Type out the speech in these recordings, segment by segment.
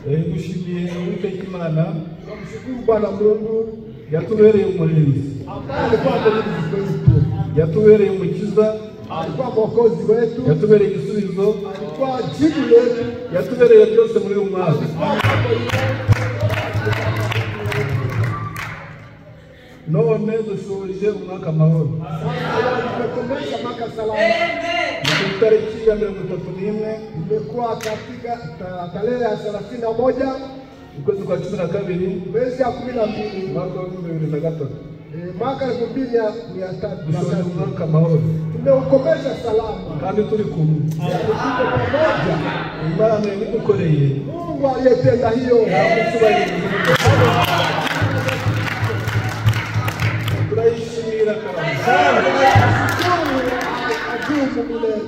Dushimiye Uwiteka Imana Tunamshukuru Bwana Mungu yatubereye umurinzi, ambaye alikuwa mlinzi wetu, yatubereye umukiza, alikuwa mwokozi wetu, yatubereye igisubizo, alikuwa jibu letu, yatubereye byose muri uyu mwaka. None dushoje umwaka amahoro. Tumekomesha mwaka salama. Ni tariki ya 31 imekuwa katika tarehe ya 31 ukwezi kwa 12 mwezi ya 12 mwaka wa 2023. Mwaka 2023 dushoje umwaka amahoro. Tumeukomesha salama Kandi turi kumwe. Tuko pamoja. Imana yadukoreye. Mungu aliyetenda hiyo. Turayishimira kabisa.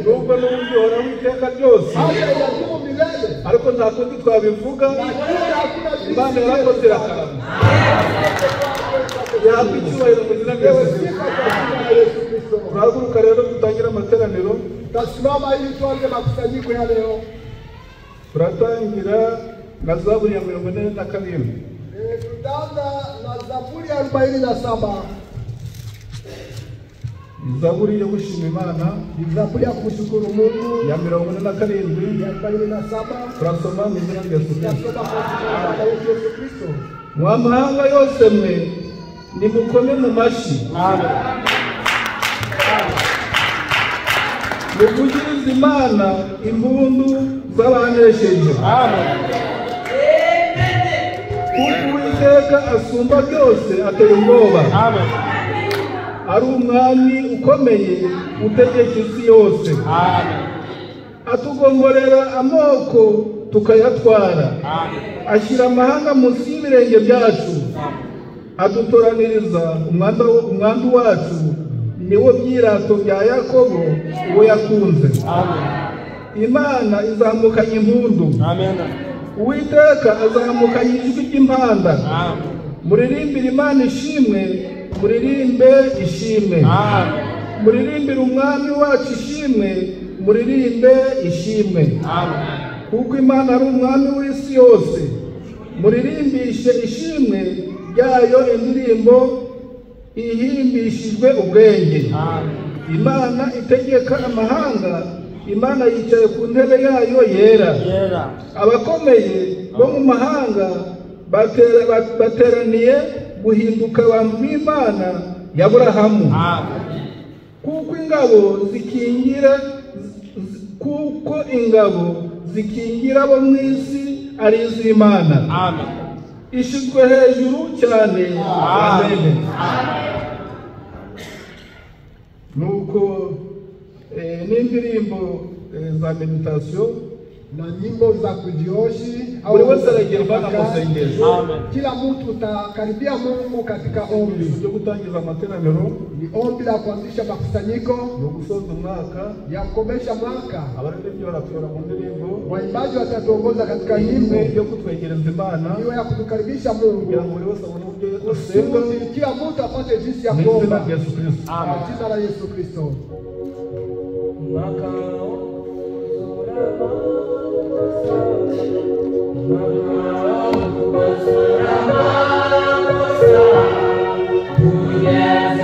Nubwo n'ubundi uhora witeka byose, ariko nta kundi twabivuga. Imana yarakoze irakarama. Yahabwa icyubahiro mu izina rya Yesu Kristo. Turahaguruka rero dutangira amateraniro. Tasimama ili tuanze makusanyiko ya leo. Turatangira na Zaburi ya 47. Tutaanza na Zaburi ya 47. Zaburi yo gushima Imana, Zaburi ya kumshukuru Mungu ya 47 ya 47. Turasoma mu izina rya Yesu Kristo. Mwamahanga yose mwe nimukome mu mashi. Amen. Muvugirize Imana impundu z'abanesheje. Amen. Kuko Uwiteka asumba byose ateye ubwoba. Amen. Ari umwami ukomeye utegeka isi yose. Amen. Atugomborera amoko tukayatwara. Amen. Ashyira amahanga munsi y'ibirenge byacu. Adutoraniriza umwandu wacu, niwo byirato bya Yakobo uwo yakunze. Amen. Imana izamukanye impundu. Amen. Uwiteka azamukanye ijwi ry'impanda. Amen. Muririmbire Imana ishimwe, muririmbe ishimwe. Amen. Muririmbire umwami wacu ishimwe, muririmbe ishimwe. Amen. Kuko Imana ari umwami w'isi yose. Muririmbishe ishimwe ryayo indirimbo ihimbishijwe ubwenge. Amen. Imana itegeka amahanga, Imana yicaye ku ntebe yayo yera. Abakomeye bo mu mahanga bateraniye guhinduka abantu b'Imana ya Aburahamu. Kuko ingabo zikingira abo mu isi ari iz'Imana. Amen. Ishizwe hejuru cyane. Amen. Nuko n'indirimbo za meditation na nyimbo za kujioshi buri wese aragerwa na masengesho. Amen. Kila mtu utakaribia Mungu katika ombi. Byo gutangiza amateraniro ni ombi la kuanzisha makusanyiko, no gusoza umwaka, ya kukomesha mwaka. Abaririmbyi baratuyora mu ndirimbo, waimbaji watatuongoza katika nyimbo yo kutwegereza Imana, hiyo ya kutukaribisha Mungu, kugira ngo buri wese abone uburyo asenga, kila mtu apate jinsi ya kuomba. Amen. Jina la Yesu Kristo. Together,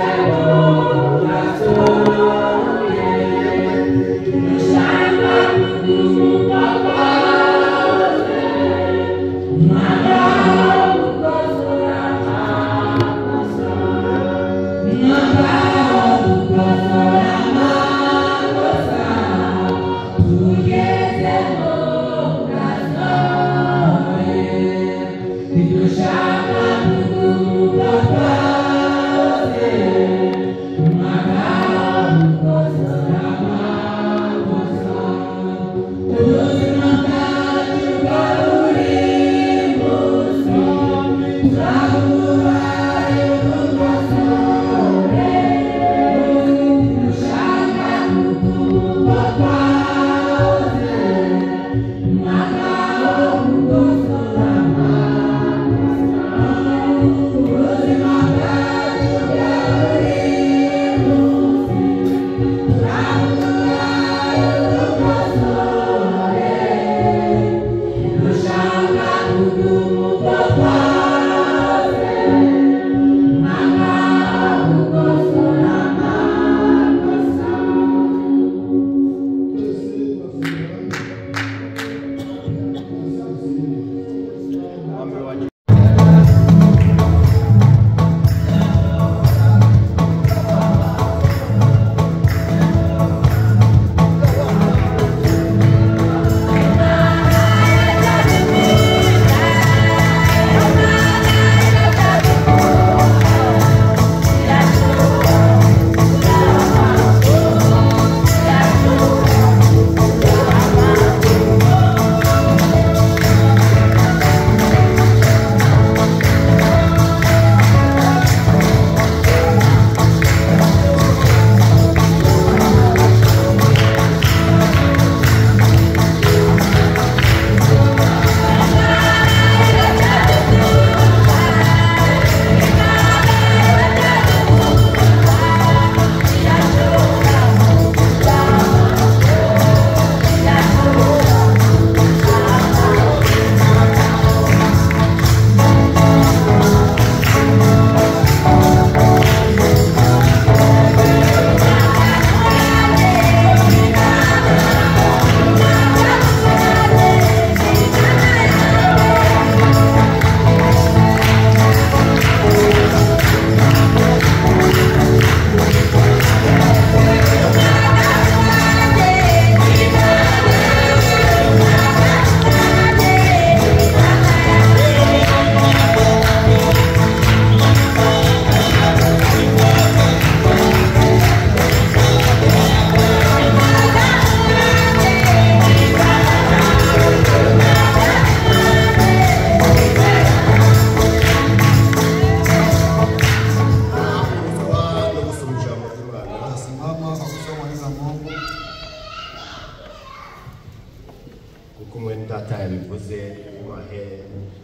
yabivuze ubahe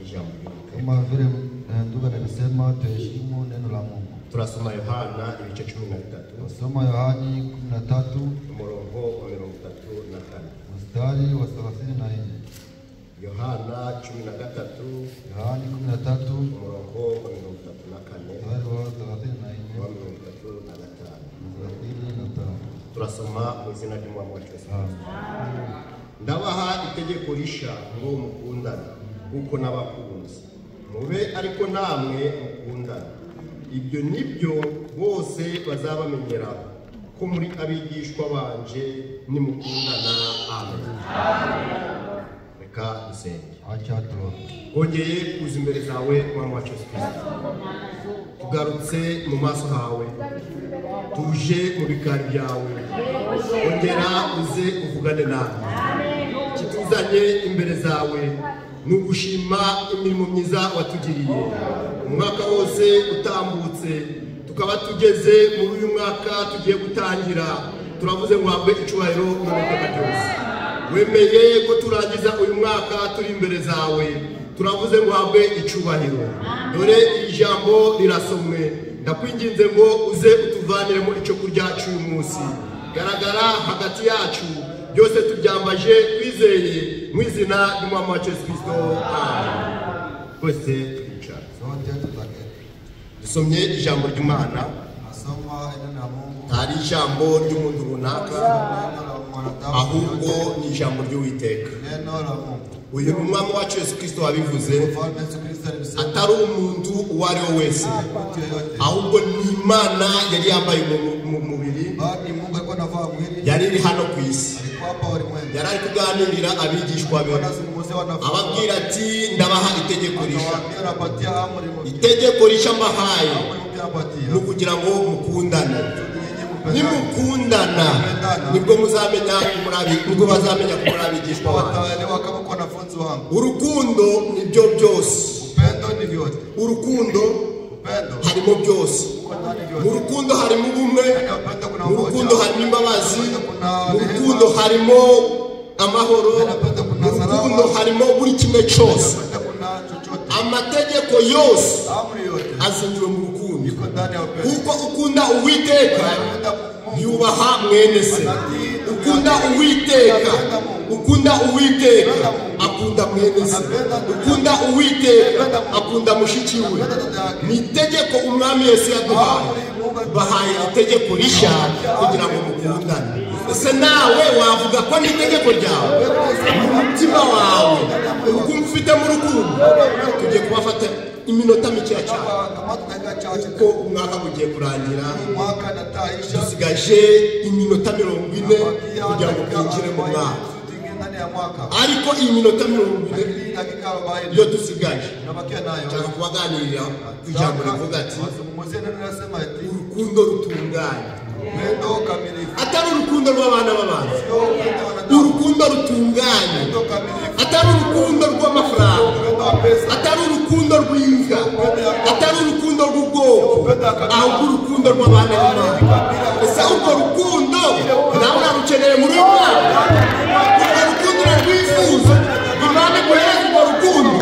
ijambo ry'Uwiteka. Kama vile ndugu anasema tuheshimu neno la Mungu. Turasoma Yohana ibice 13. Tunasoma Yohani 13 umurongo wa 34. mstari wa 34. Yohana 13. Yohani 13 umurongo wa 34. mstari wa 34. wa 35. Turasoma mu izina ry'Umwami wacu Yesu. Ndabaha itegeko risha ngo mukundane kuko nabakunze mube ariko namwe mukundane. Ibyo nibyo bose bazabamenyera ko muri abigishwa banje nimukundana. Amen. Reka dusenge. Acha tuombe. Kongeye kuza imbere zawe Mwami wacu Yesu Kristo, tugarutse mu maso hawe, tuje mu bikari byawe, ongera uze uvugane nawe. Kituzanye imbere zawe ni ugushima imirimo myiza watugiriye umwaka wose utambutse, tukaba tugeze muri uyu mwaka tugiye gutangira. Turavuze ngo habwe icubahiro n'iteka ryose. Wemeye ko turangiza uyu mwaka turi imbere zawe, turavuze ngo habwe icubahiro. Dore ijambo rirasomwe, ndakwinginze ngo uze utuvanire mu ico kurya cy'uyu munsi. Garagara hagati yacu, byose tubyambaje twizeye mu izina ry'Umwami wacu Yesu Kristo. Amen. Twese twicara. Dusomye ijambo ry'Imana. Ntari ijambo ry'umuntu runaka, ahubwo ni ijambo ry'Uwiteka. Uyu ni Umwami wacu Yesu Kristo wabivuze, atari umuntu uwo ari we wese, ahubwo ni Imana yari yambaye mu mubiri, yari iri hano ku isi. Yari ari kuganirira abigishwa be, ababwira ati ndabaha itegeko risha. Itegeko risha mbahaye ni ukugira ngo mukundane. Nimukundana nibwo muzamenya nibwo bazamenya ko muri abigishwa banjye. Urukundo nibyo byose. Urukundo harimo byose. Mu rukundo harimo ubumwe, mu rukundo harimo imbabazi, mu rukundo harimo amahoro, mu rukundo harimo buri kimwe cyose. Amategeko yose azingiwe mu rukundo. Kuko ukunda Uwiteka yubaha mwene se. Ukunda Uwiteka akunda mwene se. Ukunda Uwiteka akunda mushiki we. Ni itegeko umwami Yesu yaduhaye. Bahaye itegeko risha kugira ngo mukundane. Ese nawe wavuga ko ni itegeko ryawe mu mutima wawe urukundo ufite mu rukundo? Tugiye kubafata iminota mike cyane kuko umwaka ugiye kurangira, dusigaje iminota 40 kugira ngo twinjire mu mwaka. Ariko iyi minota 40 yo dusigaje cyangwa kubaganirira ku ijambo rivuga ati urukundo rutunganye. Atari urukundo rw'abana b'abantu, urukundo rutunganye. Atari urukundo rw'amafaranga, atari urukundo rw'inka, atari urukundo rw'ubwoko, ahubwo urukundo rw'abana b'Imana. Ese urwo rukundo nawe urarukeneye muri uyu mwaka? Urwo rukundo rwifuza Imana iguhereza urwo rukundo,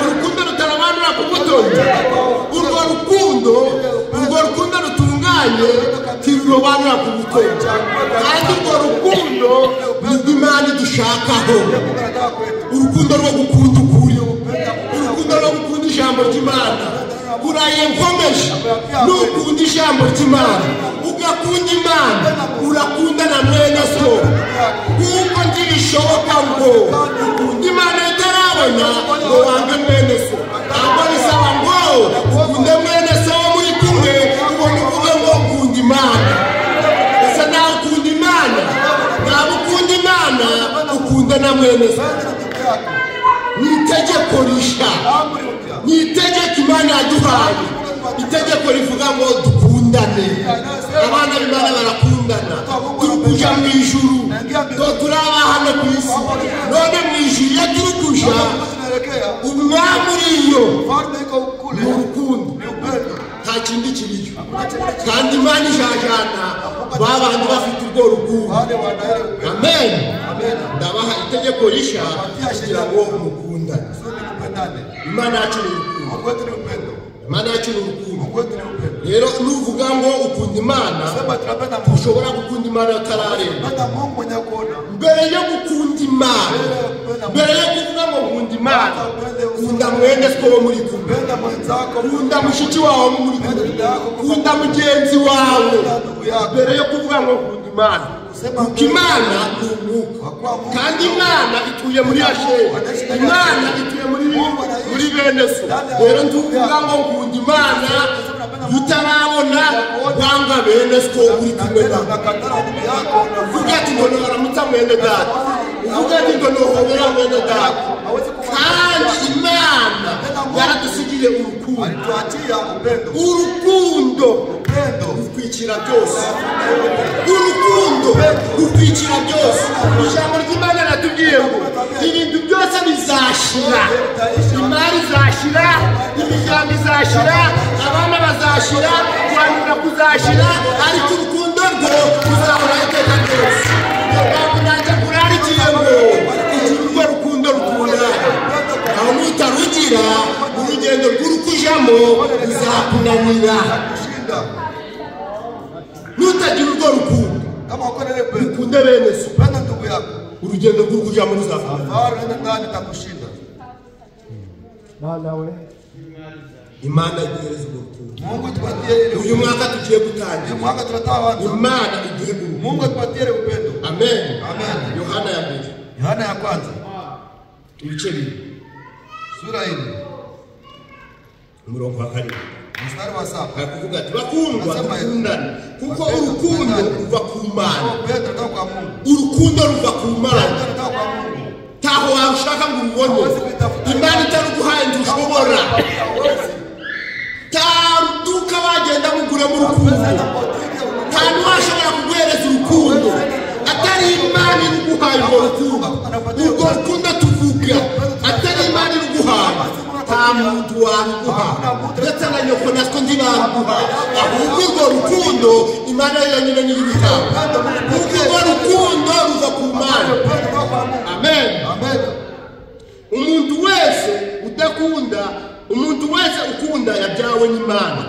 urukundo rutarabanura ku butoyi. Urwo rukundo rutunganye tirurobanura ku butoyi. Kandi urwo rukundo nibwo Imana idushakaho. Urukundo rwo gukunda ukuri, urukundo rwo gukunda ijambo ry'Imana. Uraye nkomeje n'ukunda ijambo ry'Imana, ugakunda Imana, urakunda na mwene so. Kuko ntibishoboka ngo ukunda Imana itarabona ngo wange mwene so. Ahubwo bisaba ngo ukunde mwene so wo muri kumwe, ubone uvuge ngo ukunda Imana. Ese nawe ukunda Imana? Nawe ukunda Imana, ukunda na mwene so. Ni itegeko risha, ni itegeko Imana yaduhaye. Itegeko rivuga ngo dukundane. Abana b'Imana barakundana. Turi kuja mu ijuru, turaba hano ku isi. None mu ijuru iyo turi kuja, umwami uriyo ni urukundo, nta kindi kiriyo. Kandi Imana ijajana babandi bafite urwo rukundo. Amen. ndabaha itegeko risha kugira ngo mukundane. Imana yacu ni urukundo. Imana yacu ni urukundo. Rero nuvuga ngo ukunda Imana, ushobora gukunda Imana atararemba. Mbere yo gukunda Imana, mbere yo kuvuga ngo nkunda Imana, kunda mwene wo muri kumwe, kunda mushiki wawe muri kumwe, kunda mugenzi wawe. Mbere yo kuvuga ngo nkunda Imana, kuko Imana ni umwuka, kandi Imana ituye muri Asheri, Imana ituye muri bene so. Rero ntuvuga ngo nkunda Imana utarabona wanga bene so uri kumwe nawe. Uvuga ati ngo naramutsa mwene data, uvuga ati ngo nohobera mwene data. Kandi Imana yaradusigiye urukundo rukwikira byose. Urukundo rukwikira byose. Ijambo ry'Imana ratubwiye ngo ibintu byose bizashira, imari izashira, imiryango izashira, abana bazashira, kwandura kuzashira, ariko urukundo rwo ruzahora iteka ryose. Ntabwo najya kurarikiye ngo urwo rukundo rukunda, aho nutarugira urugendo rw'urukujamo ruzakunanira. Nutagira urwo rukundo rukunde bene so, urugendo rw'urukujamo ruzakunanira. Imana iduhereza urukundo. Uyu mwaka tugiye gutangira, Imana iduhe urukundo. Amen. Yohana ya kwanza ibice 2 sura 4 umurongo wa 7 mstari wa 7 akuvuga ati bakundwa dukundane kuko urukundo ruva ku Mana. Urukundo ruva ku Mana. Taho washaka ngo ubone Imana itaruguhaye ndushobora. Taruduka bagenda mugura mu rukundo. Kandi washobora kuguhereza urukundo atari Imana iruguhaye ngo rukundo. Urwo rukundo tuvuga atari Imana iruguhaye, nta muntu waruguhaye ndetse na nyoko natwe ndibaruguhaye. Ahubwo urwo rukundo Imana yonyine niyo ibitanga. Urwo rukundo ruva ku Mana. Amen. Umuntu wese udakunda, umuntu wese ukunda yabyawe n'Imana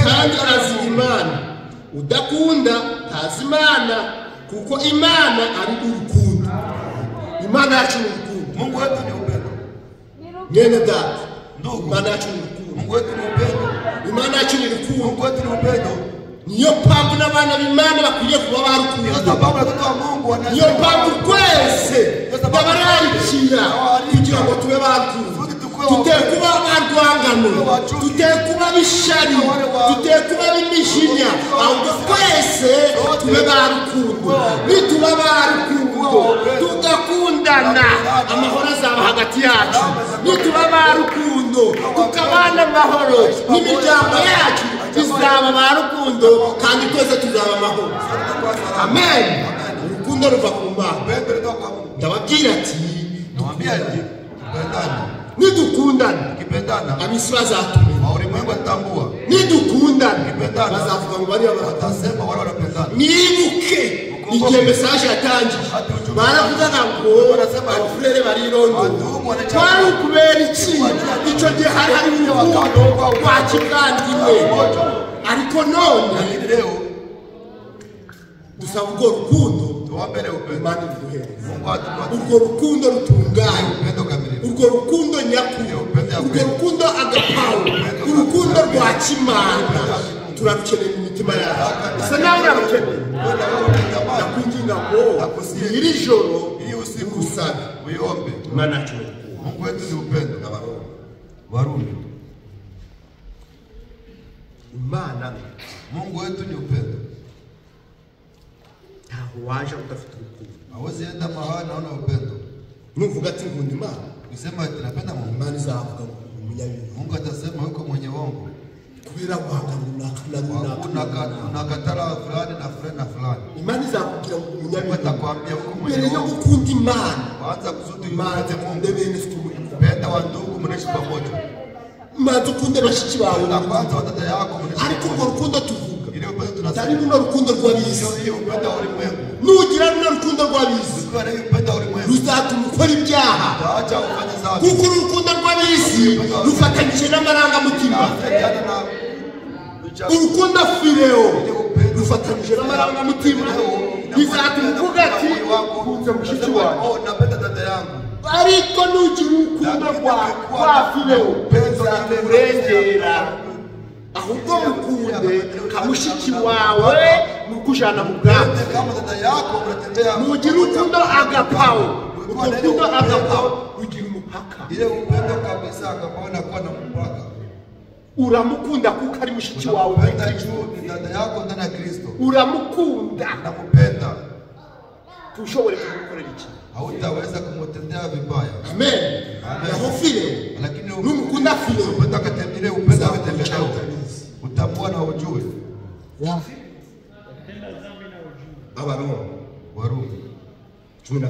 kandi azi Imana. Udakunda ntazi Imana kuko Imana ari urukundo. Imana yacu ni urukundo. Mungu wetu ni upendo. Nyene data, Imana yacu ni urukundo. Mungu wetu ni upendo. Imana yacu ni urukundo. Mungu wetu ni upendo. Niyo mpamvu n'abana b'Imana bakwiye kuba barukundo. Niyo mpamvu twese babararikira kugira ngo tube barukundo. Tutekuba barwangano, tutekuba bishari, tutekuba bimishinya, ahubwo twese tube barukundo. Nituba barukundo tugakundana, amahoro azaba hagati yacu. Nituba barukundo tukabana amahoro, n'imiryango yacu izaba barukundo, kandi twese tuzaba amahoro. Amen. Urukundo ruva ku Mana. Ndababwira ati nidukundana abisi bazatumenya. Nidukundana bazavuga ngo bari abatasema. Nibuke igihe mesaje yatangiye baravugaga ngo Frère barirondo twari ukubera iki. Icyo gihe hari urukundo rwa kivandimwe, ariko none dusaba urwo rukundo Imana iduhereza. Urwo rukundo rutunganye, urwo rukundo nyakuri, urwo rukundo agapawe, urukundo rwa kimana turarukeneye mu mitima yacu. Ese nawe urarukeneye? Ndakwinginga ngo iri joro usabe Imana yacu. Mungu wetu ni upendo. Warumi Imana, Mungu wetu ni upendo. Waje utafite urukundo, hawezi enda mahali naona upendo. Nuvuga ati nkunda Imana, usema ati napenda Mungu, Imana izavuga ngo umunyabibi. Mungu atasema yuko mwenye uongo kubera kwanga nakatala fulani na fulani na fulani. Imana izakubwira ngo umunyabibi, atakwambia uko mwenye uongo. Mbere yo gukunda Imana, waanza kuzudu Imana Mungu bene sikumuri penda wa ndugu mnaishi pamoja. Madukunde bashiki bawe na kwanza wadada yako mnaishi. Ariko urwo rukundo tuvuga Tari runo rukundo rw'abisi. Nugira runo rukundo rw'abisi. Ruzatuma ukora ibyaha. Kuko urukundo rw'abisi rufatanyije n'amarangamutima. Urukundo Frère rufatanyije n'amarangamutima. Bizatuma uvuga ati kunze mushiki wawe. Ariko nugira urukundo rwa Frère urengera. Ahubwo mukunde kamushiki wawe mukujana mu bwami. Mugira urukundo agapawo. Urukundo agapawo ugira umupaka. Ile upendo kabisa agapawo nakuwa na mpaka. Uramukunda kuko ari mushiki wawe muri Kristo. Ni dada yako ndani ya Kristo. Uramukunda nakupenda. Tushobore kumukorera iki? Hautaweza kumtendea vibaya. Amen. Aho Frère. Lakini numukunda Frère upenda katembele upenda katembele. Utambua na ujue. Abaroma Warumi 12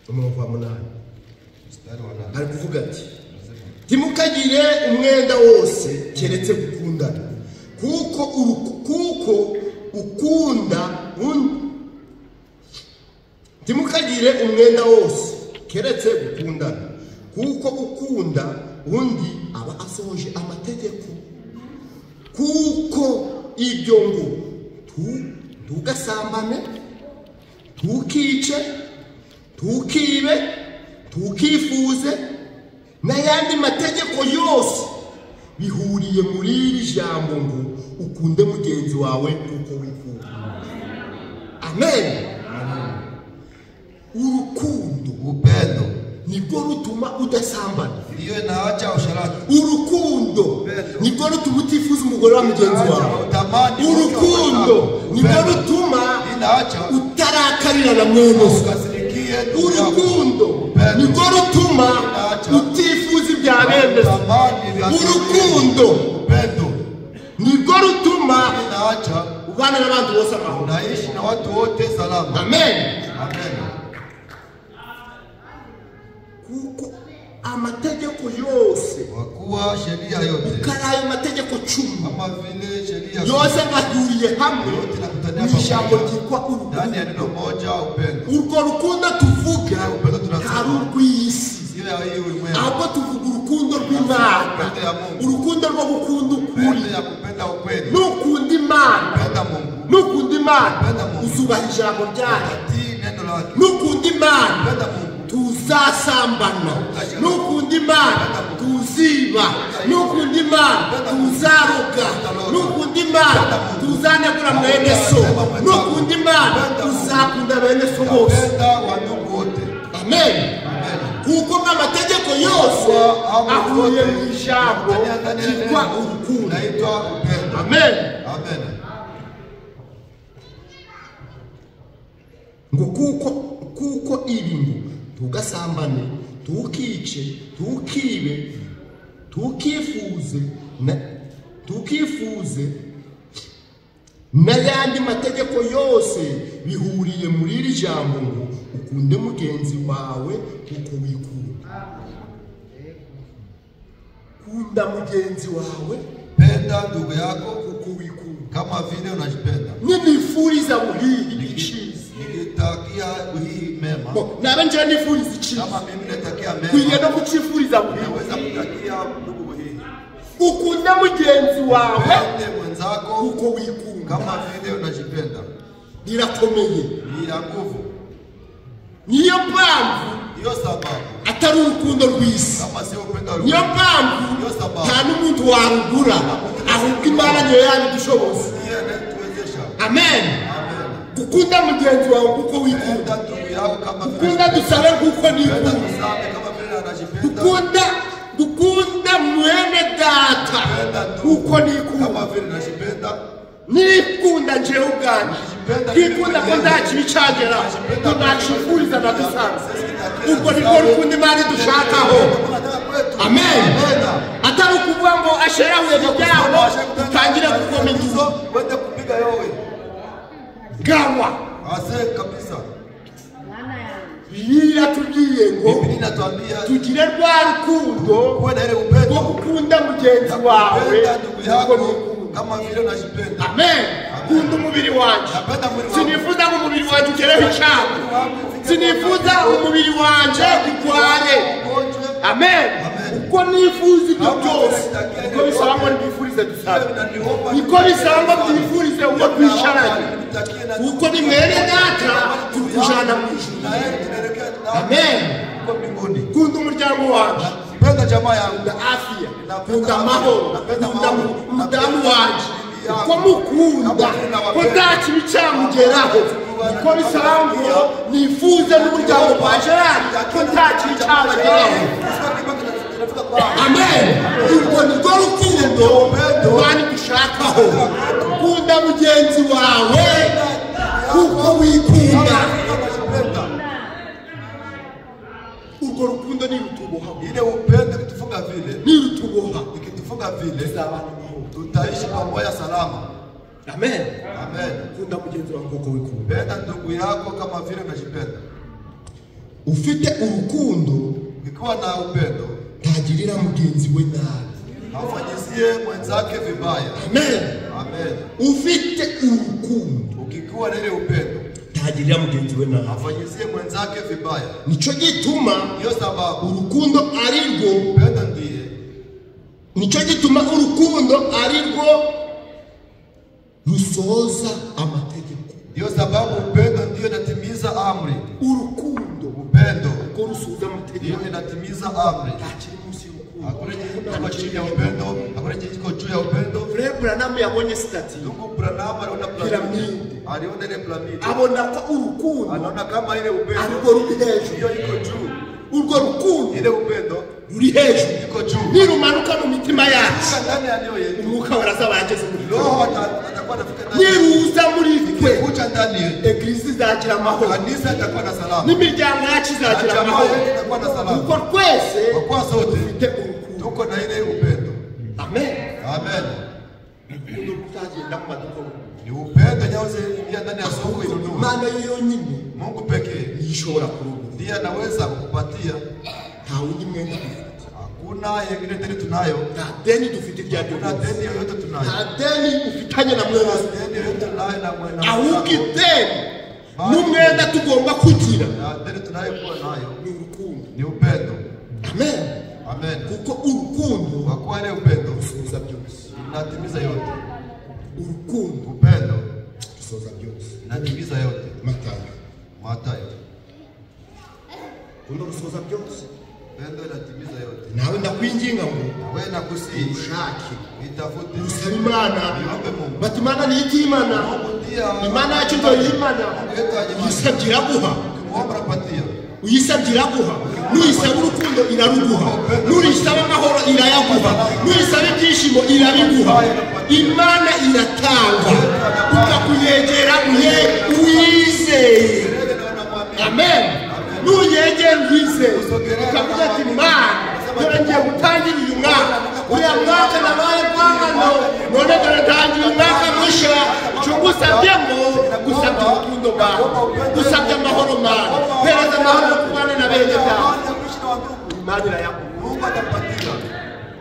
umurongo wa 8 mstari wa 8 ari kuvuga ati timukagire umwenda wose keretse gukundana kuko ukunda timukagire umwenda wose keretse gukundana kuko ukunda undi aba asohoje amategeko kuko ibyo ngo tugasambane tukice tukibe tukifuze n'ayandi mategeko yose bihuriye muri iri jambo ngo ukunde mugenzi wawe kuko wikunda. Amen. Urukundo upendo nibwo rutuma udasambana. Ndiyo inaacha usharati. Urukundo nibwo rutuma utifuza umugore wa mugenzi wawe. Urukundo nibwo rutuma utarakarira na mwene se. Urukundo nibwo rutuma utifuza ibya bene se. Urukundo nibwo rutuma ubana n'abandi bose amahoro. Unaishi na watu wote salama. Amen. Amen. Kuko amategeko yose wakuwa sheria yote ukaraye amategeko 10 kama vile sheria yose bahuriye hamwe n'ijambo ryitwa urukundo. ndani ya neno moja upendo. Urwo rukundo tuvuga hari urw'isi ahubwo tuvuga urukundo rw'Imana, urukundo rwo gukunda ukuri, n'ukunda Imana, n'ukunda Imana uzubaha ijambo ryayo, n'ukunda Imana tuzasambana, n'ukunda Imana tuziba, n'ukunda Imana tuzaroga, n'ukunda Imana tuzanegura mwene so, n'ukunda Imana tuzakunda bene so bose. Amen. Kuko amategeko yose ahuriye mu ijambo ryitwa urukundo. Amen. Amen. Ngo kuko ibintu tugasambane, tukice, tukibe, tukifuze n'ayandi mategeko yose bihuriye muri iri jambo ngo ukunde mugenzi wawe kuko wikunda. Kunda mugenzi wawe, penda ndugu yako kuko wikunda kama vile unajipenda. Nifuriza muhiri ichizi, nikitakia hii mema. Nabe nje nifuriza ichizi kama mimi natakia mema, kwiye no kuchifuriza muhiri. Naweza kutakia ndugu muhiri. Ukunda mugenzi wawe, pende mwenzako kuko wikunda kama vile unajipenda. Birakomeye, ni ya nguvu. Niyo mpamvu iyo sababu atari urukundo rw'isi, kama sio upendo rw'isi. Niyo mpamvu nta n'umuntu warugura, ahubwo Imana niyo yabidushoboza. Amen. Gukunda mugenzi wawe kuko wikunda, gukunda dusabe kuko nikunda, gukunda mwene data kuko nikunda, nikunda njewe ubwanjye, nikunda ko ndakibicagera, tunacifuriza na dusanze. Ubwo niko rukundo Imana dushakaho. Amen. Atari ukuvuga ngo Asheri ahuye byabo utangire gukoma ingizo wende kupiga yowe gawa ase kabisa. Biblia tugiye ngo tugire rwa rukundo rwo gukunda mugenzi wawe kama vile unajipenda. Amen. Kunda umubiri wanje. Sinifuza ngo umubiri wanje ugereho icyago. Sinifuza umubiri wanje gukwane. Amen. Uko nifuza ibyo byose uko bisaba ngo nibifurize dusabe. Uko bisaba ngo nibifurize uwo twisharanye. Uko ni mwene data tukujana mu ijuru. Amen. Kunda umuryango wanje. Penda jamaa yangu na afya. Kunda mahoro. Kunda umudamu wanje. Uko mukunda ko ntacyo bicamugeraho. Uko bisaba ngo nifuze n'umuryango wa Asheri ko ntacyo bicamugeraho. Amen. Uko niko rukundo twari dushakaho. Kunda mugenzi wawe kuko wikunda. Uko rukundo ni rutuboha. Ile upende kutufunga vile. Ni rutuboha. Ikitufunga vile tutaishi pamoja salama. Amen. Amen. Kunda mugenzi wako kuko wikunda. Penda ndugu yako kama vile unajipenda. Ufite urukundo ukiwa na upendo tajirira mugenzi we nabi. Hafanyizie mwenzake vibaya. Amen. Amen. Ufite urukundo ukiwa na ile upendo tajirira mugenzi we nabi. Hafanyizie mwenzake vibaya. Nico gituma iyo sababu urukundo arirwo upendo ndiye. Nico gituma urukundo arirwo rusoza amategeko. Ndio sababu upendo ndio inatimiza amri. Urukundo upendo uko rusoza amategeko ndio inatimiza amri. Hakuna kitu chini ya upendo, hakuna kitu juu ya upendo. Frère Branham yabonye stati. Ndugu Branham aliona pyramid. Aliona ile pyramid. Abona ko urukundo. Anaona kama ile upendo. Ariko ruri hejuru. Hiyo iko juu. Urwo rukundo ile upendo ruri hejuru iko juu. Nirumanuka mu mitima yacu. Ndani ya nyoyo yetu. Umwuka warazaba yageze muri roho atakuwa anafika ndani. Niruza muri twe. Kucha ndani. Eglise izagira amahoro. Kanisa itakuwa na salama. N'imiryango yacu izagira amahoro. Itakuwa na salama. Uko twese kwa sote tuko na ile upendo. Amen. Amen. Ndio kutaje ndakuma tuko. Ni upendo nyaoze ingia ndani ya soko hilo. Maana hiyo nyinyi Mungu pekee yishobora kuruhusu. Ndiye anaweza kukupatia haundi mwenda. Hakuna yengine tena tunayo. Na deni tufite rya deni. Na deni yote tunayo. Na deni ufitanye na mwewe. Deni yote tunayo na mwewe. Ahuki deni. Numwenda tugomba kugira. Na deni tunayo kuwa nayo ni urukundo. Ni upendo. Amen. Amen. Kuko urukundo kwa ile upendo usoza byose. Inatimiza yote. Urukundo upendo usoza byose. Inatimiza yote. Matayo. Kundo usoza byose. Upendo inatimiza yote. Nawe ndakwinginga ngo nawe nakusihi ushake itafute usaba Imana. Bati Imana ni itimana. Imana yacu ndo yimana. Yisabira guha. Wamrapatia. Uyisabira guha. Nuyisaba urukundo iraruguha. Nuyisaba amahoro irayaguha. Nuyisaba ibyishimo irabiguha. Imana iratanga. Ukakuyegera uwizeye. Amen. Nuyegera uwizeye. Ukavuga ati Imana dore ngiye gutangira uyu mwaka. Uyu mwaka nabaye kwangano. None dore ntangira umwaka mushya. Ngusabye ngo gusabye urukundo bwawe. Gusabye amahoro Mana. Pereza amahoro kubana na bene bwawe. Imana irayaguha. Mungu atapatia.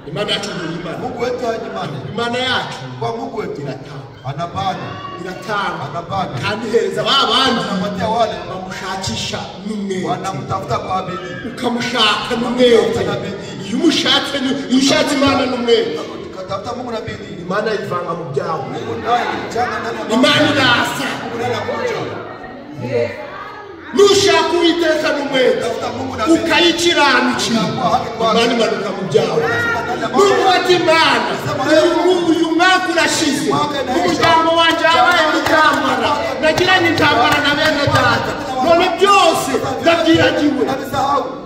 Imana yacu ni Imana. Mungu wetu ni Imana. Imana yacu kwa Mungu wetu iratanga. Anabana. Iratanga. Anabana. Kandi hereza babandi anapatia wale bamushakisha numwe. Wanamtafuta kwa bidii. Ukamushaka numwe. Iyo umushatse ushatse Imana numwe. Ukatafuta Mungu na bidii. Imana ivanga mu byawe. Mungu naye changa ndani. Imana irasa. Mungu naye anakuja. Nushaka Uwiteka numwete ukayikiranukira Imana imanuka mu byawe. Mungu ati Imana uyu mwaka urashize umuryango wanjye wabaye intambara. Nagiranye intambara na bene data none byose ndabyiragiwe.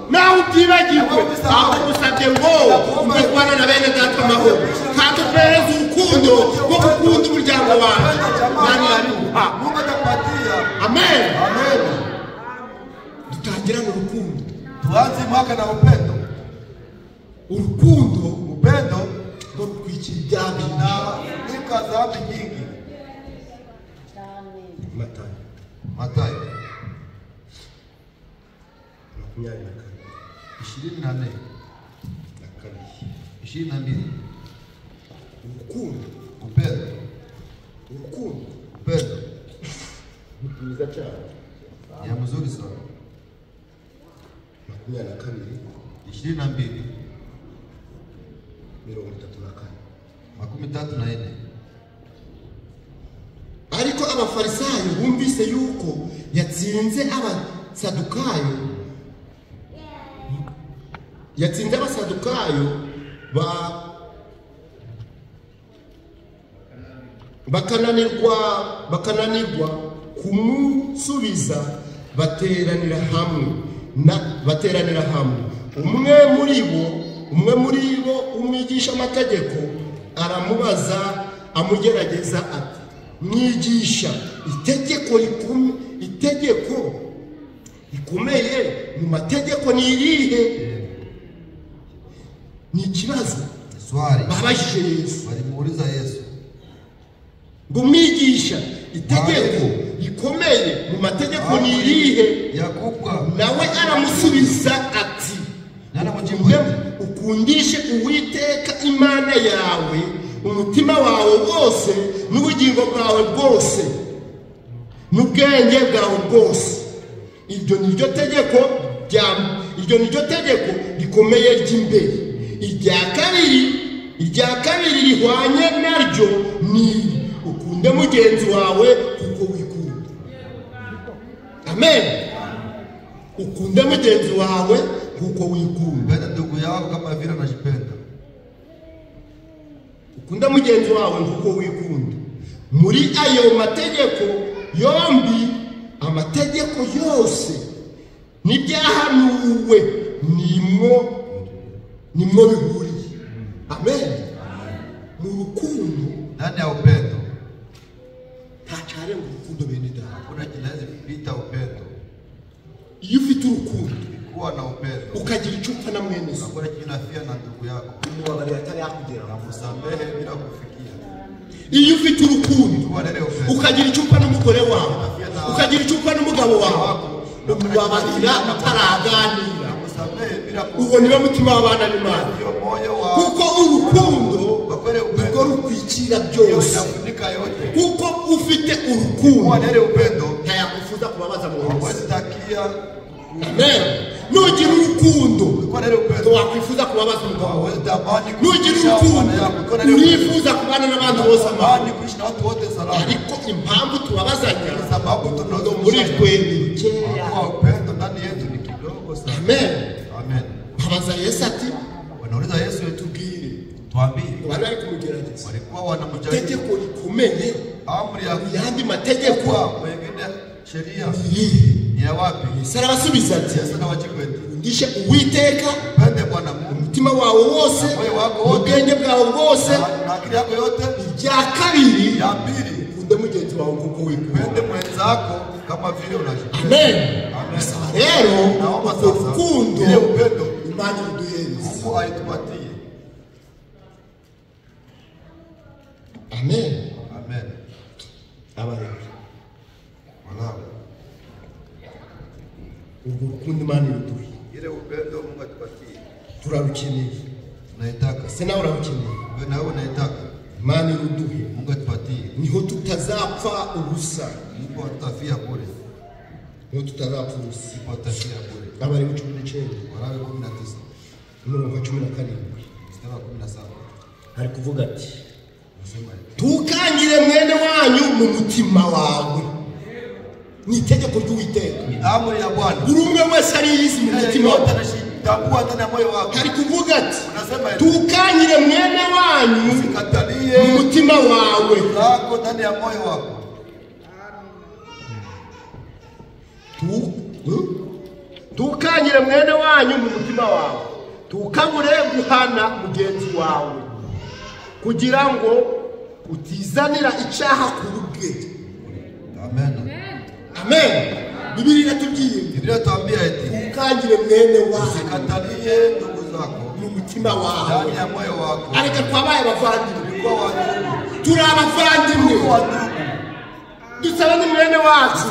Nawe ubyibagiwe aho usabye ngo mbikwana na bene data amahoro kandi upereze urukundo rwo gukunda umuryango wanjye. Imana irabiguha. Mungu atakupatia. Amen. Amen. Tutangira urukundo. Tuanze mwaka na upendo. Urukundo, upendo ndo kwikira na tukazabe nyingi. Matayo. 24 22 urukundo upendo mwiza cyane ya mzuri sana 22 22 34 ariko abafarisayo bumvise yuko yatsinze abasadukayo bakananirwa kumusubiza bateranira hamwe umwe muri bo umwigisha amategeko aramubaza amugerageza ati mwigisha itegeko rikomeye mu mategeko ni irihe? Ni ikibazo babajije Yesu, balimuuliza Yesu ngo mwigisha itegeko rikomeye mu mategeko ni irihe? yakubwa nawe aramusubiza ati ukundishe Uwiteka Imana yawe umutima wawe wose n'ubugingo bwawe bwose n'ubwenge bwawe bwose. Iryo ni ryo tegeko rikomeye ry'imbere. irya kabiri rihwanye naryo ni ukunde mugenzi wawe kuko wikunda. Amen. Ukunde mugenzi wawe kuko wikunda. penda ndugu yako kama vile unajipenda. Ukunda mugenzi wawe kuko wikunda. Muri ayo mategeko yombi, amategeko yose n'ibyahanuwe nimwo bihuriye. Amen. Mu rukundo ndani ya upendo ntacare mu rukundo bene data. hakuna kinaweza kupita upendo. Iyo ufite urukundo kuwa na upendo ukagira icupa na mwene so, hakuna kinafia na ndugu yako umubabarira atari yakugera na kusamehe bila kufikia. Iyo ufite urukundo kuwa na upendo ukagira icupa n'umugore wawe ukagira icupa n'umugabo wawe umubabarira ataraganira uwo niwe mutima w'abana n'Imana. Kuko urukundo nirwo rukwikira byose. Kuko ufite urukundo ntayakufuza kubabaza mu wese. Amen. Nugira urukundo wakwifuza kubabaza umugabo. Nugira urukundo urifuza kubana n'abandi bose amahoro. Ariko impamvu tubabazanya muri twebwe Amen. Amen. Babaza Yesu ati, wanauliza Yesu tubwire. Tuambie. Wali kumugerageza. Walikuwa wanamjaribu. Tegeko rikomeye. Amri ya yandi mategeko wengine sheria. Ni ya wapi? Sara basubiza ati, Yesu na wajibu wetu. Ndishe Uwiteka pende Bwana Mungu umutima wawe wose, ubwenge bwawe bwose, na akili yako yote. Irya kabiri ya pili ukunde mugenzi wawe kuko wikunda. Pende mwenzako kama vile unajipenda. Amen. Amen. Rero naomba sasa urukundo ile upendo Imana iduhereza. Mungu aitupatie. Amen. Amen. Amen. Wala. Urukundo Imana iduhe. Ile upendo Mungu atupatie. Turarukeneye. Naitaka. Sina urarukeneye. Wewe nawe unaitaka. Imana iduhe. Mungu atupatie. Niho tutazapfa ubusa. Mungu atafia bure. Niho tutazapfa ubusa. Mungu atafia bure. Abari 19. Walawe 19. Umurongo 17. Mstari wa 17. Ari kuvuga ati, tukangire mwene wanyu mu mutima wawe. Ni itegeko ry'Uwiteka. Ni amri ya Bwana. Buri umwe wese ariyizi mu mutima wawe. Tambua ndani ya moyo wako. Ari kuvuga ati, unasema tukangire mwene wanyu usikatalie mu mutima wawe. Zako ndani ya moyo wako. Tukangire mwene wanyu mu mutima wawe. Tukabure guhana mugenzi wawe, kugira ngo utizanira icyaha ku rubwe. Amen. Amen. Biblia inatubwiye. Biblia tuambia eti tukangire mwene wawe. Usikatalie ndugu zako mu mutima wawe. Ndani ya moyo wako. Ariko twabaye abavandimwe. Tulikuwa wandugu. Turi abavandimwe. dusaba ni mwene wacu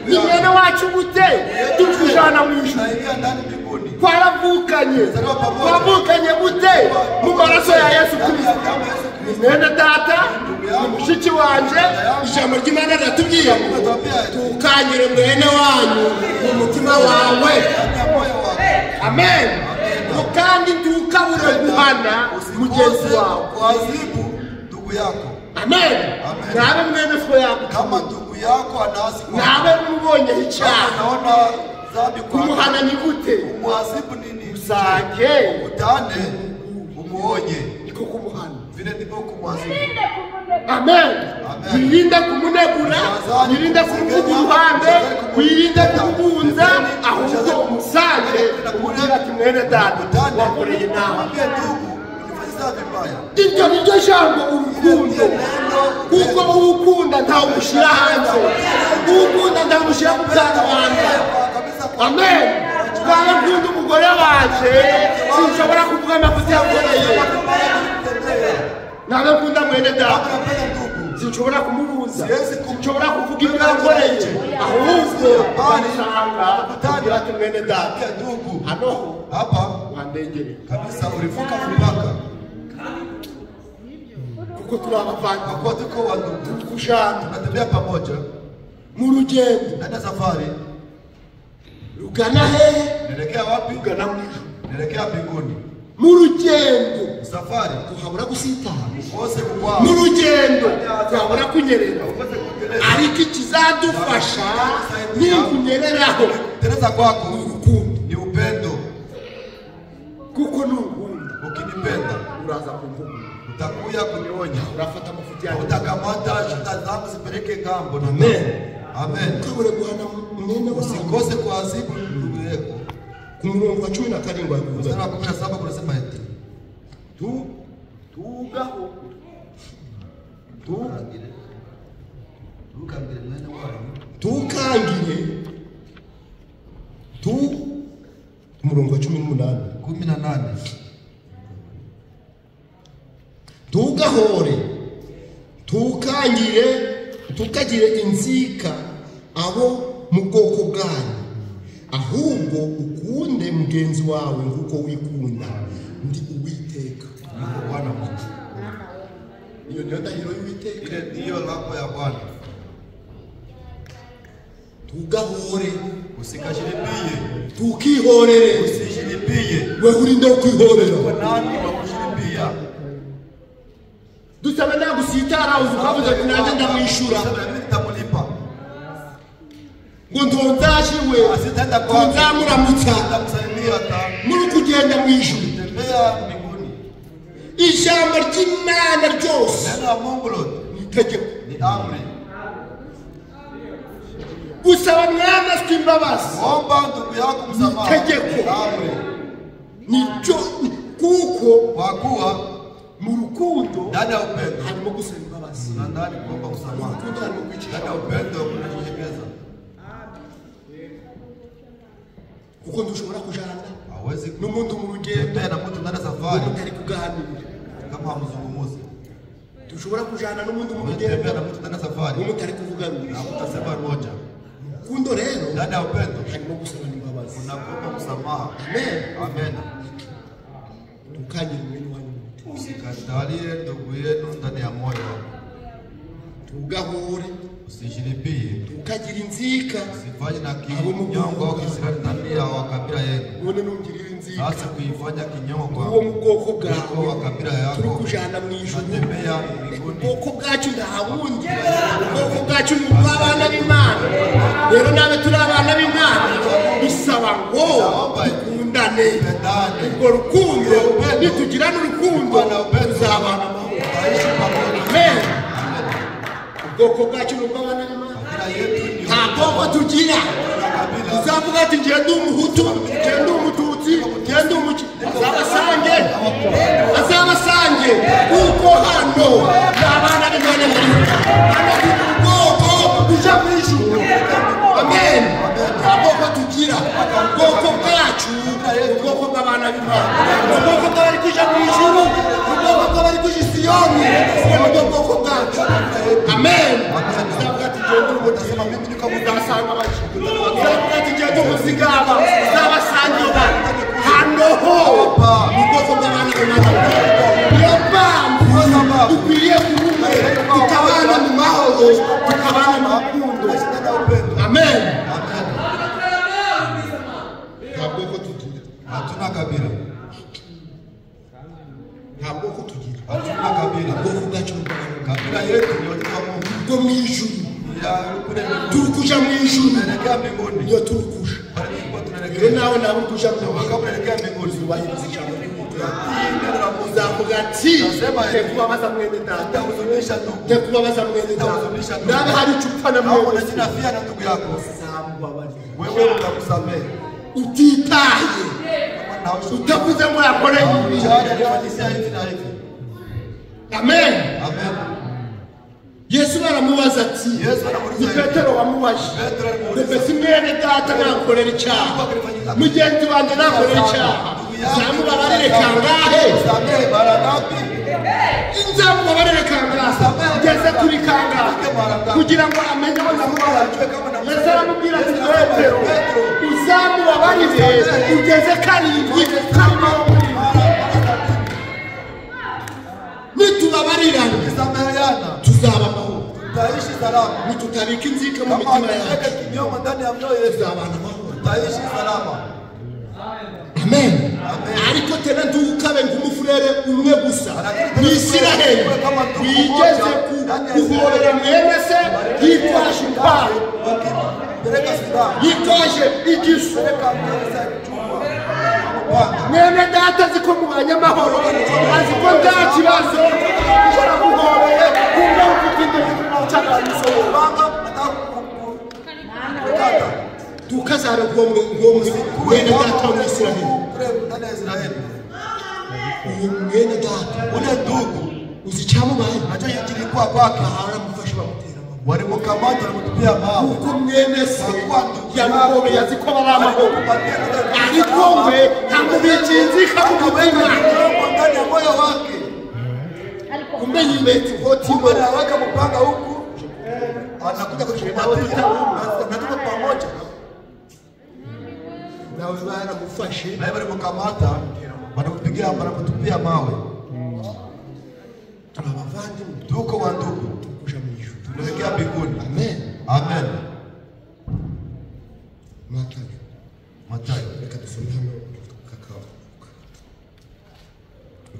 ni mwene wacu gute tukujana mu ijuru twaravukanye gute mu maraso ya Yesu Kristo ni mwene data ni mushiki wanje ijambo ry'Imana ratubwiye tukanyire mwene wanyu mu mutima wawe amen kandi tukabura guhana mugenzi wawe ndugu yako amen nawe mwene fo yako kama ndugu yako anasi nawe mubonye icyaha naona dhambi kwa kumuhana ni gute umuhasibu nini usage utane umuonye niko kumuhana vile ndivyo kumhasibu amen wirinde kumunegura wirinde kumuvuga uruhande wirinde kumubunza ahubwo umusange umubwira ati mwene data wakoreye inama ibyo ni byo jambo urukundo kuko uwukunda ntawumushyira hanze uwukunda ntawumushyira ku karubanda amen twabakunda umugore waje sinshobora kuvuga amavuta yakoreye nabakunda mwene data sinshobora kumubuza sinshobora kuvuga ibyo yakoreye ahubwo banisanga kugira ati mwene data hano hapa wandengere kabisa ulivuka mpaka kuko turabavanga kwa tuko wandugu kushana tunatembea pamoja mu rugendo nenda safari rugana hehe naelekea wapi rugana mwisho naelekea mbinguni mu rugendo safari tuhabura gusitara ukose kukwaa mu rugendo tuhabura kunyerera ariko ikizadufasha ni kunyereraho tereza kwako ni upendo kuko n'urukundo ukinipenda uraza kumvuga utakuya kunionya urafata amafuti yanjye utakamata shida zangu zipeleke ngambo na amen amen kabure guhana mwene usikose kuadhibu ndugu yako ku murongo wa 17 mstari wa 17 kunasema eti tugaho tukangire mwene wanyu tukangire umurongo wa 18 tugahore tukangire tukagire inzika abo mu bwoko bwanyu ahubwo ukunde mugenzi wawe nguko wikunda ndi Uwiteka Bwana Mungu iyo ndio ndahiro y'Uwiteka ile ndio lako ya Bwana tugahore usikashiripie tukihorere usishiripie we urinde kwihorera kwa nani wakushiripia dusaba ndagusitara uzukavuze kunanje ndamwishura nitamulipa ngo ndonzashiwe asitenda kwa nzamuramutsa ndamsalimia hata muri kugenda mwijuru tembea mbinguni ijambo ry'Imana ryose neno la Mungu lote nitegeko ni amri gusaba mwana twimbabazi omba ndugu yako msamaha Tegeko. amri nicyo kuko kwa kuwa mu rukundo ndani ya upendo harimo gusaba imbabazi na ndani kuomba msamaha urukundo harimo kwicara ndani ya upendo kunanyenyekeza kuko ndushobora kujana hawezi n'umuntu mu rugendo kutembea na mtu ndani ya safari utari kuganira kama hamzungumuzi dushobora kujana n'umuntu mu kutembea rugendo na mtu ndani ya safari umutari kuvuganira na mtasema moja urukundo rero ndani ya upendo harimo gusaba imbabazi unakuomba msamaha amen amen tukanyira mwene wanyu usikatalie ndugu yenu ndani ya moyo tugahure usishiripie tukagira inzika usifanye na kinyongo au kisirani ndani ya wakabila yenu none nungirira inzika sasa kuifanya kinyongo kwa uwo mu bwoko kwa bwawe wakabila turi yako kujana mu ijuru natembea mbinguni ubwoko bwacu nta bundi ubwoko bwacu ni ubw'abana b'Imana rero nawe turi abana b'Imana bisaba ngo dukundane urwo rukundo nitugirana urukundo tuzabana amahoro amen ubwoko bwacu ni ubw'abana b'Imana nta bwoko tugira uzavuga ati ngiye ndi umuhutu ngiye ndi umututsi ngiye ndi umuki azabasange kuko hano ni abana b'Imana hano turi ubwoko buja mu ijuru amen nta bwoko tugira ubwoko bwacu ubwoko bw'abana b'Imana ubwoko bw'abari kuja mu ijuru ubwoko bw'abari kuja i Siyoni ubwo bwoko bwacu amen uzavuga ati ngiye uzasanga abakiri uzakora tugenda umuzigaba uzabasangira hano ho ubwoko bw'abana b'Imana niyo mpamvu dukwiriye kumwe tukabana mu mahoro tukabana mu rukundo amen ntabwo ko tugira hatuna kabila ntabwo ko tugira hatuna kabila ubwoko bwacu kabila yetu ni watu wa Mungu bwo mu ijuru turukuja mu ijuru tunaelekea mbinguni niyo turukuja rero nawe nawe tuja mu tunaelekea mbinguni ubahiriza ijambo uzavuga ati tekubabaza mwene data tekubabaza mwene data nawe hari icupa na mwene sinafia na ndugu yako wewe utakusamehe utitaye utavuze ngo yakore amen amen Yesu baramubaza ati ni Petero wamubaje mbese mwene data nakorera icyaha mugenzi wanjye nakorera icyaha zamubabarire kangahe inzamubabarire kangahe ugeze kuri kangahe kugira ngo amenye ko namubabaje Yesu aramubwira ati Petero uzamubabarire ugeze karindwi nitubabarirana tuzaba amahoro tutaishi salama nitutabika inzika mu mitima yacu kinyoma ndani ya mioyo tuzabana amahoro tutaishi salama amen ariko tena ntukabe ngumufurere umwe gusa ni Isiraheli wigeze kuhorera mwene se yitwaje impano yitwaje igisu mwene data ziko mu banyamahoro azi ko nta kibazo ushobora guhoreye kumva ufite indobo cy'akariso tukazara ngo mwene data wa Isiraheli uyu mwene data ule ndugu uzichamubaye acha yikilikuwa kwake haramufasha bamutera walimukamata walimtupia mawe uko mwene se yamubone yaziko baramahoro ariko we ntamubikinzika mu mutima ndani ya moyo wake kumbe yimeti hoti Mungu anaweka mpanga huku anakuja kushirikiana na tuko pamoja na wewe anamufashe na wale mkamata wanampigia wanamtupia mawe tunabavandi tuko wa ndugu tukusha mwisho tunaelekea mbinguni amen amen Matayo reka dusome hano kakao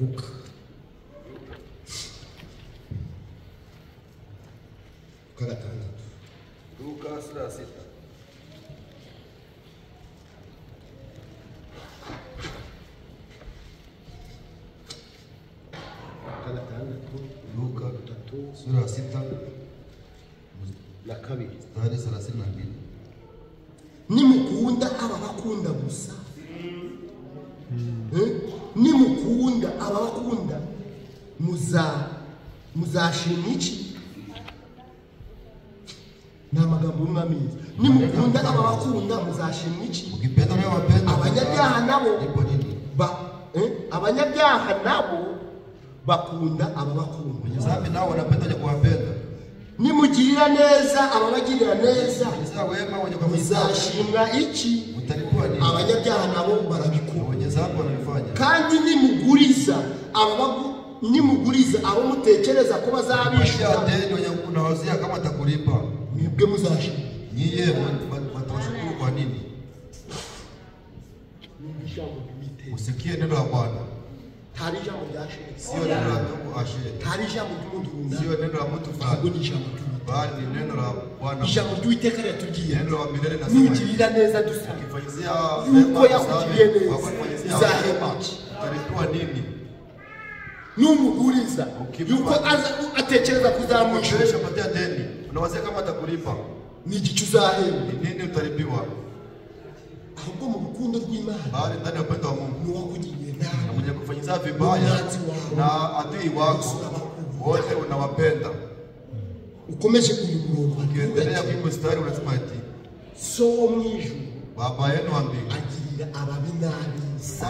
Luka gatandatu Luka sura 6 Luka sura 6 na kabiri mstari 32 nimukunda ababakunda gusa nimukunda ababakunda muzashima iki n'amagambo y'umwami nimukunda ababakunda muzashima iki ukipenda nawe wapenda abanyabyaha nabo ipo nini abanyabyaha nabo bakunda ababakunda wenye dhambi nao wanapenda kuwapenda nimugirira neza ababagirira neza sasa wema wenye muzashimwa iki utalipwa nini abanyabyaha nabo barabikora wenye dhambi wanafanya kandi nimuguriza abo mutekereza ko bazabishura deni wenye unawazia kama atakulipa mwebwe muzashima nyie watawashukuru kwa nini usikie neno la Bwana hari ijambo ryashimwe sio neno la ndugu Asheri hari ijambo ry'umuntu runaka sio neno la mtu ahubwo fulani ni ijambo ry'umuntu bali ni neno la Bwana ijambo ry'Uwiteka ryatubwiye neno la milele nasema nugirira neza dusanga ukifanyizia yuko yakugiriye neza uzahema iki utalipwa nini numuguriza yuko atekereza kuzamuca ukisha patia deni unawazia kama atakulipa ni igice uzahema ni nini utalipiwa ahubwo mu rukundo rw'Imana bali ndani ya upendo wa Mungu nuwakugiriye nabi mwenye kufanyizia vibaya na adui wako wote unawapenda ukomeje uyu murongo ukiendelea kwa mstari unasema eti so wo mwijuru baba yenu wa mbinguni agirira ababi nabi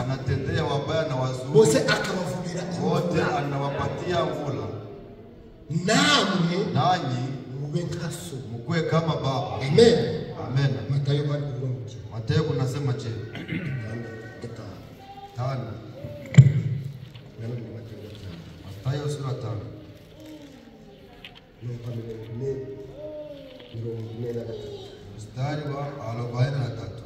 anatendea wabaya na wazuri bose akabavumira wote anawapatia mvula namwe nanyi mube nka so mkue kama baba amen Amen. Matayo bari kuvuga ngo Mathayo kunasema je? 5. Mathayo sura 5. Mstari wa 43.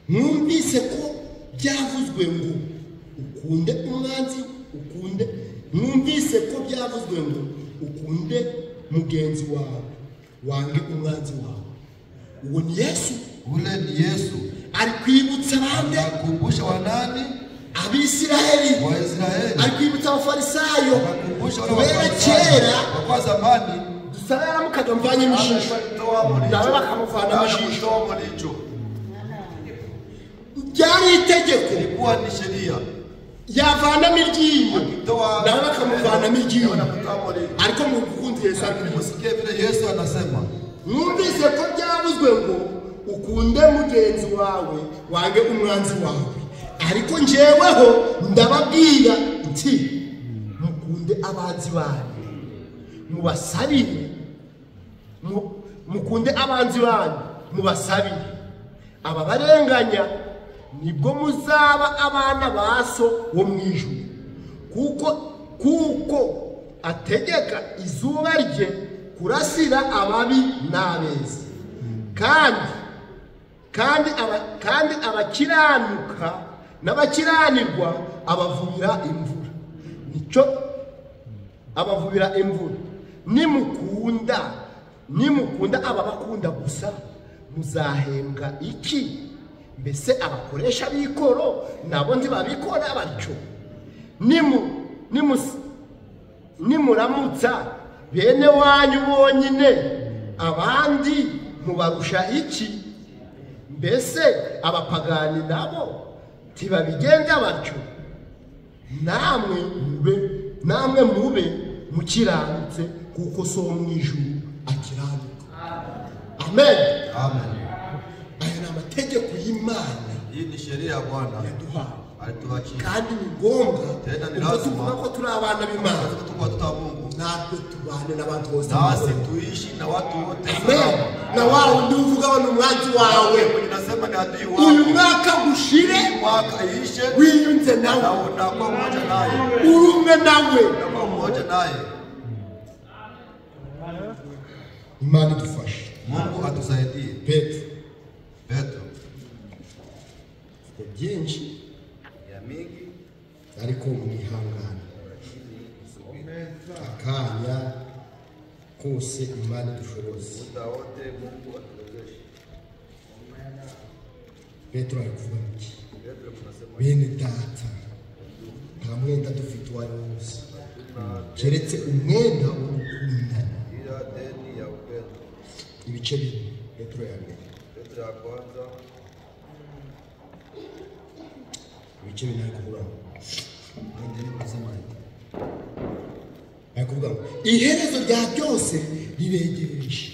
Numvise ko byavuzwe ngo ukunde umwanzi ukunde. Numvise ko byavuzwe ngo ukunde mugenzi wawe wange umwanzi wawe. Uwo ni Yesu. Ule ni Yesu. Ari kwibutsa abandi. Akumbusha wanani? Abisiraheli. Waisraeli. Ari kwibutsa abafarisayo. Akumbusha kubera kera kwa zamani dusara mukagamvanye imishisho. Nawe bakamuvana imishisho. Byari itegeko. Ilikuwa ni sheria. Yavana miryinyo. Nawe bakamuvana miryinyo. Ariko mu bukundi Yesu Musikie vile Yesu anasema. Numvise ko byavuzwe ngo ukunde mugenzi wawe wange umwanzi wawe. Ariko njeweho ndababwira nti mukunde abanzi banyu, mubasabire. Mukunde abanzi banyu, mubasabire. Aba barenganya nibwo muzaba abana baso wo mwijuru. Kuko ategeka izuba rye kurasira ababi n'abeza. Kandi abakiranuka n'abakiranirwa abavubira imvura. Nico abavubira imvura. Nimukunda ababakunda gusa muzahembwa iki? Mbese abakoresha bikoro nabo ntibabikora batyo. Nimuramutsa bene wanyu bonyine abandi mubarusha iki? Mbese abapagani nabo tibabigenza batyo? Namwe mube mukiranutse kuko so mwijuru akiranuka. Amen. Amen. Aya ni amategeko y'Imana. Hii ni sheria ya Bwana. Alituachia. Kandi ni ngombwa. Tena ni lazima. Tuvuga ko turi abana b'Imana. Tuko watoto wa Mungu. Natwe tubane n'abantu bose. Nasi tuishi na watu wote. Amen. Na wao ndio uvuga wa umwanzi wawe. Ninasema ni adui wako. Uyu mwaka gushire. Mwaka ishe. Wiyunze nawe. Na unakuwa mmoja naye. Urumwe nawe. Unakuwa mmoja naye. Imani tufashe. Mungu atusaidie. Petro. Byinshi ya mingi ariko mwihangane. Akanya kose Imana dushoboze. Muda wote Mungu atuwezeshe. Petro aravuga iki? Petro tunasema bene data nta mwenda dufite uwari wose keretse umwenda w'urukundana. ila deni ya upendo. Ibice bine. Petro ya mbere. Petro ya kwanza. Ibice bine ari kuvuga ngo ari kuvuga ngo iherezo rya byose riregereje.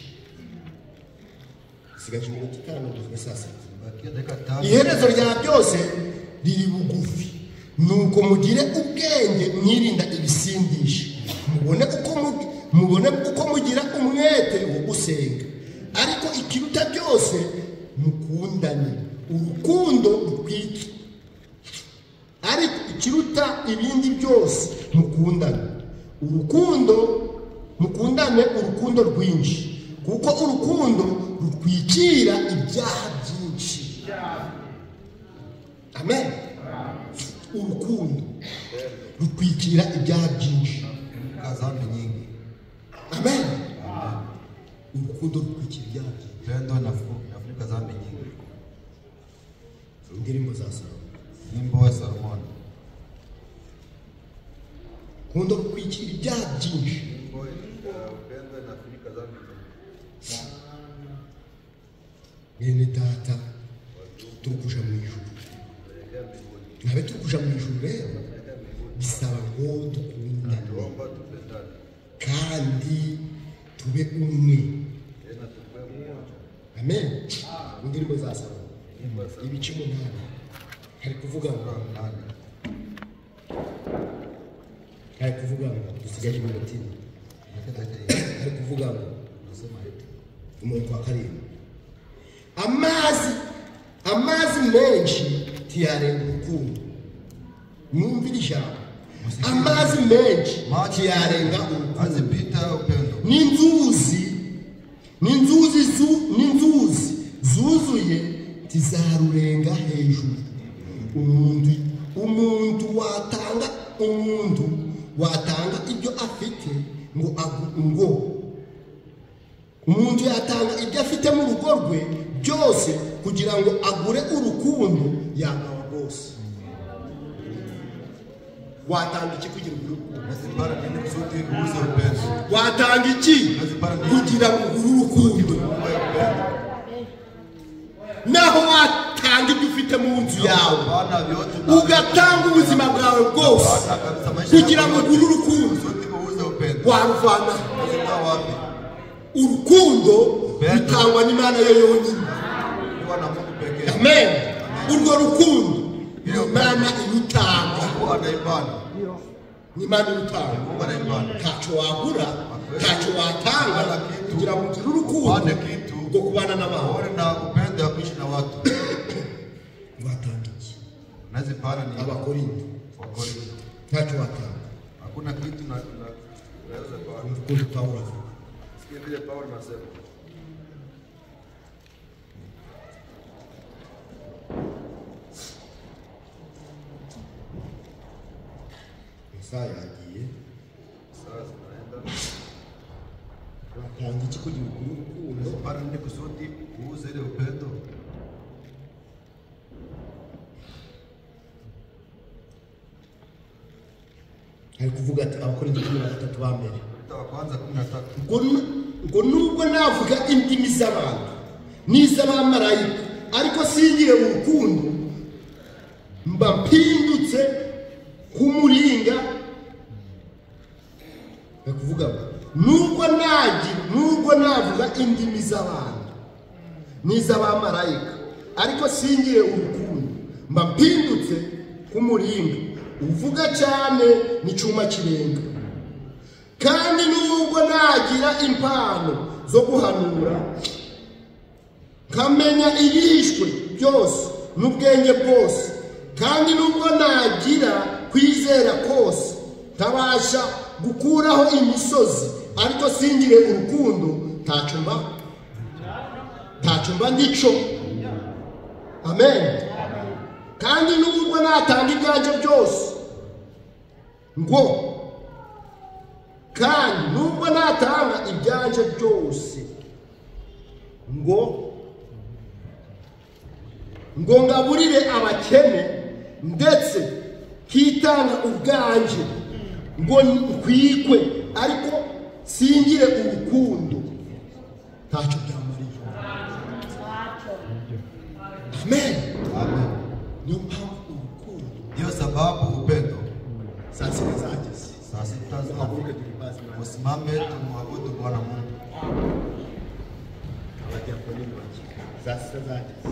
Sigaje iminota 5 gusa sasa. Iherezo rya byose riri bugufi. Nuko mugire ubwenge mwirinda ibisindisha. Mubone uko mugira umwete wo gusenga. Ariko ikiruta byose mukundane. Urukundo rutwike. Ariko ikiruta ibindi byose mukundane. Mukundane urukundo rwinshi. Kuko urukundo rutwikira ibyaha byinshi. Amen. Urukundo rutwikira ibyaha byinshi. Kazambi nyingi. Amen. Urukundo rutwikira ibyaha byinshi. Pendo nafunika dhambi nyingi. Indirimbo za Salomo. Nyimbo wa Salomoni. Urukundo rutwikira ibyaha byinshi. Pendo nafunika dhambi nyingi. Bene data tukuja mu ijuru. Nabe tukuja mu ijuru rero bisaba ngo dukundane. kandi tube umwe. Amen. Indirimbo za Salomo ibice 8 hari kuvuga ngo dusigaje umutima, hari kuvuga ngo umuntu wa karindwi amazi menshi tiyarenga urukundo. Mwumvira ijambo, amazi menshi tiyarenga urukundo. N'inzuzi zuzuye tizarurenga hejuru. Umuntu watanga ibyo afite umuntu yatanga ibyo afite mu rugo rwe byose kugira ngo agure urukundo yagawa rwose. Watanga iki kugira urukundo? Watanga iki kugira ngo ugure urukundo? Naho watanga ibyo ufite mu nzu yawe, ugatanga ubuzima bwawe bwose kugira ngo ugure urukundo, waruvana. Urukundo rutangwa n'Imana yo yonyine. Amen. Urwo rukundo Imana irutanga. Imana irutanga. Ntacyo wagura, ntacyo watanga kugira ngo ugire urukundo rwo kubana n'abantu. Watanga iki? Abakorinto. Ntacyo watanga. Hakuna kitu na Urukundo Paulo avuga. vile Paulo anasema. Saa yagiye. Saa zinaenda. Watanga iki kugira urukundo? Para nini kusudi uuze ile upendo? Ari kuvuga ati Abakorinto 13 ba mbere. Kwanza 13. Ngo nubwo navuga indimi z'abantu n'iz'abamarayika ariko singire urukundo, mba mpindutse kumuringa. Kuvuga nubwo navuga indimi z'abantu n'iz'abamarayika ariko singire urukundo, mba mpindutse kumuringa. Uvuga cyane n'icuma kirenga. Kandi nubwo nagira impano zo guhanura, nkamenya ibishwe byose n'ubwenge bwose, kandi nubwo nagira kwizera kose, ntabasha gukuraho imisozi ariko singire urukundo, ntacyo mba ndico. Amen. Kandi nubwo natanga ibyanjye byose kandi nubwo natanga ibyanje byose ngo ngaburire abakene, ndetse kitanga ubwanje ngo nkwikwe ariko singire urukundo, ntacyo byamariye. Amen. Amen. Niyo mpamvu urukundo, Ndio sababu upendo. sasa zageze. Sasa Tuhaguruke tulipaze na tusimame tumwabudu Bwana Mungu. Sasa zageze.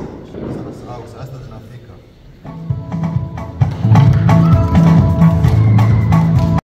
Sasa zinafika.